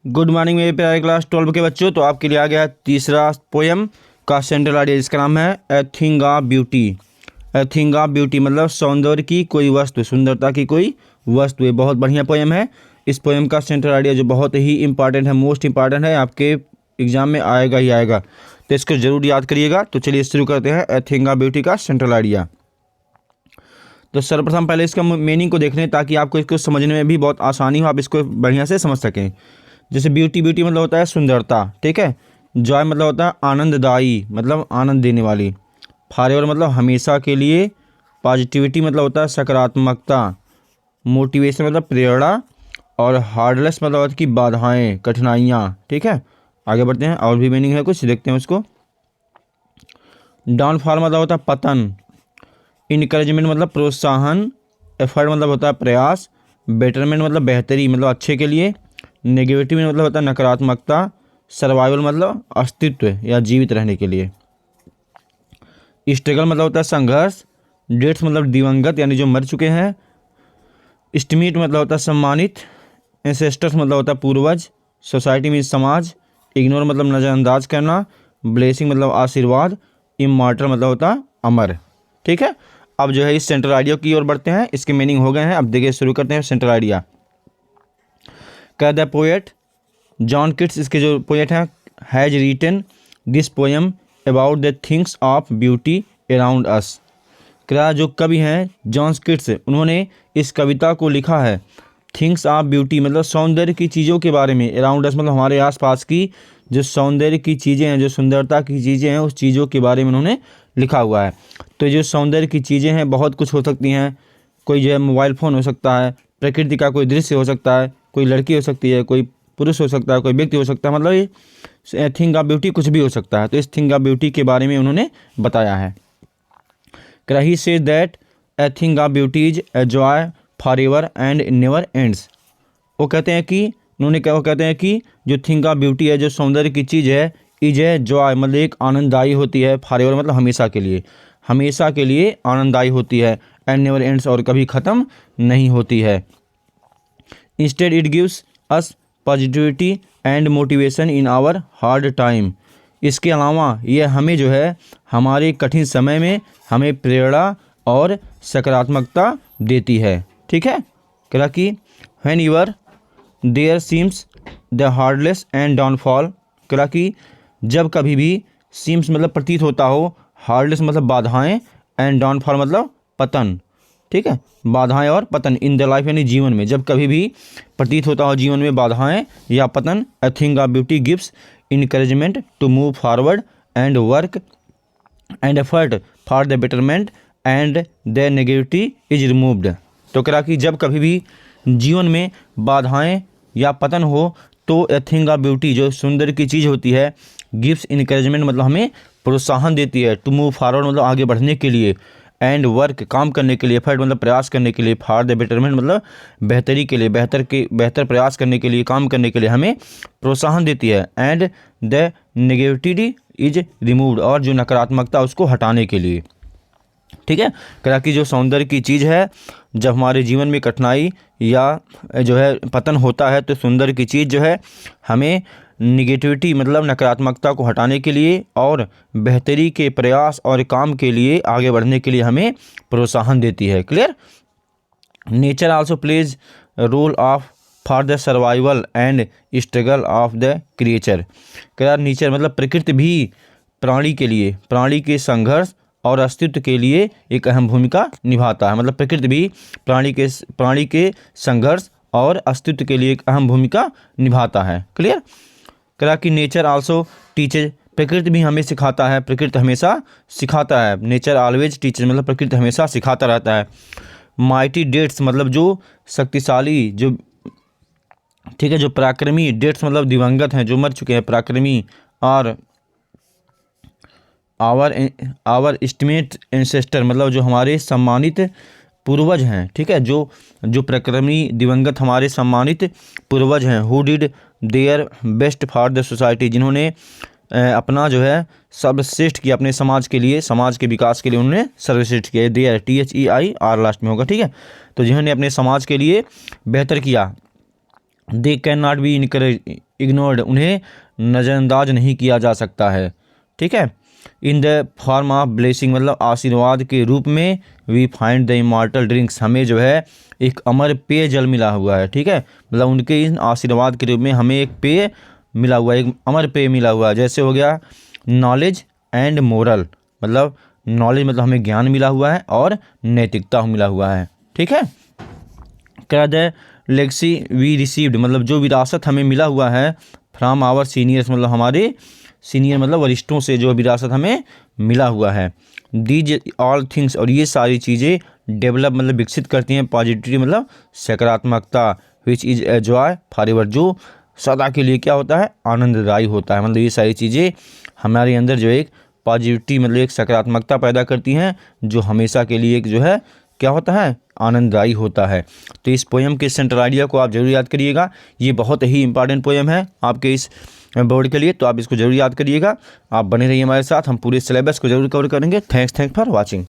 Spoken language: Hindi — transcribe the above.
गुड मॉर्निंग मेरे प्यारे क्लास 12 के बच्चों। तो आपके लिए आ गया तीसरा पोयम का सेंट्रल आइडिया, जिसका नाम है ए thing of beauty. A thing of beauty मतलब सौंदर्य की कोई वस्तु, सुंदरता की कोई वस्तु। ये बहुत बढ़िया पोयम है। इस पोयम का सेंट्रल आइडिया जो बहुत ही इंपॉर्टेंट है, मोस्ट इंपॉर्टेंट है, आपके एग्जाम में आएगा ही आएगा, तो इसको जरूर याद करिएगा। तो चलिए शुरू करते हैं ए थिंग ऑफ ब्यूटी का सेंट्रल आइडिया। तो सर्वप्रथम पहले इसका मीनिंग को देख लें ताकि आपको इसको समझने में भी बहुत आसानी हो, आप इसको बढ़िया से समझ सकें। जैसे ब्यूटी मतलब होता है सुंदरता, ठीक है। जॉय मतलब होता है आनंददायी, मतलब आनंद देने वाली। फॉरएवर मतलब हमेशा के लिए। पॉजिटिविटी मतलब होता है सकारात्मकता। मोटिवेशन मतलब प्रेरणा। और हार्डलेस मतलब होता है कि बाधाएं, कठिनाइयाँ, ठीक है। आगे बढ़ते हैं, और भी मीनिंग है कुछ, देखते हैं उसको। डाउनफॉल मतलब होता है पतन। इनकरेजमेंट मतलब प्रोत्साहन। एफर्ट मतलब होता है प्रयास। बेटरमेंट मतलब बेहतरी, मतलब अच्छे के लिए। नेगेटिव मतलब होता है नकारात्मकता। सर्वाइवल मतलब अस्तित्व या जीवित रहने के लिए। स्ट्रगल मतलब होता है संघर्ष। डेट्स मतलब दिवंगत यानी जो मर चुके हैं। एस्टिमेट मतलब होता है सम्मानित। एंसेस्टर्स मतलब होता है पूर्वज। सोसाइटी में समाज। इग्नोर मतलब नज़रअंदाज करना। ब्लेसिंग मतलब आशीर्वाद। इमॉर्टल मतलब होता है अमर, ठीक है। अब जो है इस सेंट्रल आइडिया की ओर बढ़ते हैं, इसके मीनिंग हो गए हैं। अब देखिए शुरू करते हैं सेंट्रल आइडिया। कह द पोएट जॉन किट्स, इसके जो पोएट हैं, has written this poem about the things of beauty around us. क्या जो कवि हैं जॉन किट्स, उन्होंने इस कविता को लिखा है थिंग्स ऑफ ब्यूटी मतलब सौंदर्य की चीज़ों के बारे में। अराउंड अस मतलब हमारे आसपास की जो सौंदर्य की चीज़ें हैं, जो सुंदरता की चीज़ें हैं, उस चीज़ों के बारे में उन्होंने लिखा हुआ है। तो जो सौंदर्य की चीज़ें हैं बहुत कुछ हो सकती हैं। कोई जो है मोबाइल फ़ोन हो सकता है, प्रकृति का कोई दृश्य हो सकता है, कोई लड़की हो सकती है, कोई पुरुष हो सकता है, कोई व्यक्ति हो सकता है, मतलब ये थिंग ऑफ ब्यूटी कुछ भी हो सकता है। तो इस थिंग ऑफ ब्यूटी के बारे में उन्होंने बताया है। He says that A thing of beauty is a joy for ever and never ends. वो कहते हैं कि वो कहते हैं कि जो थिंग ऑफ ब्यूटी है, जो सौंदर्य की चीज़ है, इज ए जॉय मतलब एक आनंददायी होती है। फॉर एवर मतलब हमेशा के लिए, हमेशा के लिए आनंददायी होती है। एंड नेवर एंड्स और कभी ख़त्म नहीं होती है। Instead it gives us positivity and motivation in our hard time. इसके अलावा ये हमें जो है हमारे कठिन समय में हमें प्रेरणा और सकारात्मकता देती है, ठीक है। क्या कि when you're there seems the hardless and downfall. क्या कि जब कभी भी सीम्स मतलब प्रतीत होता हो, हार्डलेस मतलब बाधाएं, एंड डाउनफॉल मतलब पतन, ठीक है। बाधाएं और पतन इन द लाइफ यानी जीवन में जब कभी भी प्रतीत होता हो जीवन में बाधाएं या पतन, a thing of beauty gives encouragement to move forward and work and effort for the betterment and the negativity is removed. तो कह कि जब कभी भी जीवन में बाधाएं या पतन हो तो ए थिंग ऑफ ब्यूटी जो सुंदर की चीज़ होती है, गिव्स इनकरेजमेंट मतलब हमें प्रोत्साहन देती है। टू मूव फॉरवर्ड मतलब आगे बढ़ने के लिए। एंड वर्क काम करने के लिए। एफर्ट मतलब प्रयास करने के लिए। फॉर द बेटरमेंट मतलब बेहतरी के लिए, बेहतर प्रयास करने के लिए, काम करने के लिए हमें प्रोत्साहन देती है। And the negativity is removed और जो नकारात्मकता उसको हटाने के लिए, ठीक है। कह कि जो सौंदर्य की चीज़ है, जब हमारे जीवन में कठिनाई या जो है पतन होता है तो सुंदर की चीज़ जो है हमें निगेटिविटी मतलब नकारात्मकता को हटाने के लिए और बेहतरी के प्रयास और काम के लिए आगे बढ़ने के लिए हमें प्रोत्साहन देती है। Clear. Nature also plays role of for the survival and struggle of the creature. क्या नेचर मतलब प्रकृति भी प्राणी के लिए, प्राणी के संघर्ष और अस्तित्व के लिए एक अहम भूमिका निभाता है। मतलब प्रकृति भी प्राणी के संघर्ष और अस्तित्व के लिए एक अहम भूमिका निभाता है। क्लियर। कह कि नेचर आल्सो टीचेज, प्रकृति भी हमें सिखाता है, प्रकृति हमेशा सिखाता है। नेचर ऑलवेज टीचेज मतलब प्रकृति हमेशा सिखाता रहता है। माइटी डेट्स मतलब जो शक्तिशाली, जो ठीक है, जो पराक्रमी। डेट्स मतलब दिवंगत हैं, जो मर चुके हैं, पराक्रमी। और आवर एस्टिमेट एंसेस्टर मतलब जो हमारे सम्मानित पूर्वज हैं, ठीक है। जो पराक्रमी दिवंगत हमारे सम्मानित पूर्वज हैं। Who did their best for the society, जिन्होंने अपना जो है सर्वश्रेष्ठ किया अपने समाज के लिए, समाज के विकास के लिए उन्होंने सर्वश्रेष्ठ किया। देयर THEIR लास्ट में होगा, ठीक है। तो जिन्होंने अपने समाज के लिए बेहतर किया, they can not be ignored, उन्हें नज़रअंदाज नहीं किया जा सकता है। ठीक है। In the form of blessing, मतलब आशीर्वाद के रूप में, we find the immortal drinks, हमें जो है एक अमर पेय जल मिला हुआ है। ठीक है। मतलब उनके इन आशीर्वाद के रूप में हमें एक पेय मिला हुआ है, एक अमर पेय मिला हुआ है। जैसे हो गया नॉलेज एंड मोरल, मतलब नॉलेज मतलब हमें ज्ञान मिला हुआ है और नैतिकता मिला हुआ है। ठीक है। क्या द लेगसी वी रिसीव्ड, मतलब जो विरासत हमें मिला हुआ है फ्रॉम आवर सीनियर्स, मतलब हमारे सीनियर मतलब वरिष्ठों से जो विरासत हमें मिला हुआ है। दीज ऑल थिंग्स, और ये सारी चीज़ें डेवलप मतलब विकसित करती हैं पॉजिटिविटी मतलब सकारात्मकता, which is a joy for ever, जो सदा के लिए क्या होता है, आनंददायी होता है। मतलब ये सारी चीज़ें हमारे अंदर जो एक पॉजिटिविटी मतलब एक सकारात्मकता पैदा करती हैं, जो हमेशा के लिए एक जो है क्या होता है, आनंददायी होता है। तो इस पोएम के सेंट्रल आइडिया को आप जरूर याद करिएगा। ये बहुत ही इंपॉर्टेंट पोएम है आपके इस बोर्ड के लिए, तो आप इसको जरूर याद करिएगा। आप बने रहिए हमारे साथ, हम पूरे सिलेबस को जरूर कवर करेंगे। Thanks for watching.